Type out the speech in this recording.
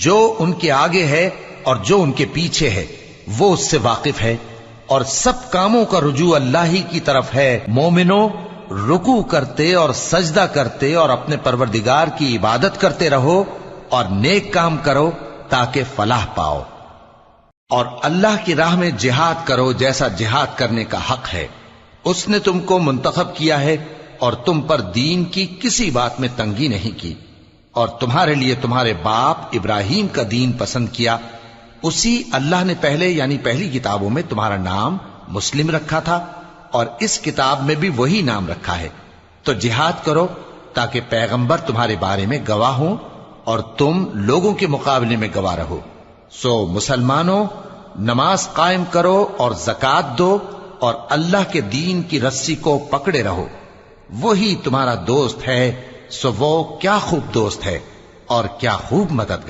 جو ان کے آگے ہے اور جو ان کے پیچھے ہے وہ اس سے واقف ہے، اور سب کاموں کا رجوع اللہ ہی کی طرف ہے۔ مومنو، رکوع کرتے اور سجدہ کرتے اور اپنے پروردگار کی عبادت کرتے رہو اور نیک کام کرو تاکہ فلاح پاؤ، اور اللہ کی راہ میں جہاد کرو جیسا جہاد کرنے کا حق ہے۔ اس نے تم کو منتخب کیا ہے اور تم پر دین کی کسی بات میں تنگی نہیں کی، اور تمہارے لیے تمہارے باپ ابراہیم کا دین پسند کیا۔ اسی اللہ نے پہلے یعنی پہلی کتابوں میں تمہارا نام مسلم رکھا تھا، اور اس کتاب میں بھی وہی نام رکھا ہے۔ تو جہاد کرو تاکہ پیغمبر تمہارے بارے میں گواہ ہوں اور تم لوگوں کے مقابلے میں گواہ رہو۔ سو مسلمانوں، نماز قائم کرو اور زکوٰۃ دو اور اللہ کے دین کی رسی کو پکڑے رہو، وہی تمہارا دوست ہے۔ سو وہ کیا خوب دوست ہے اور کیا خوب مددگار۔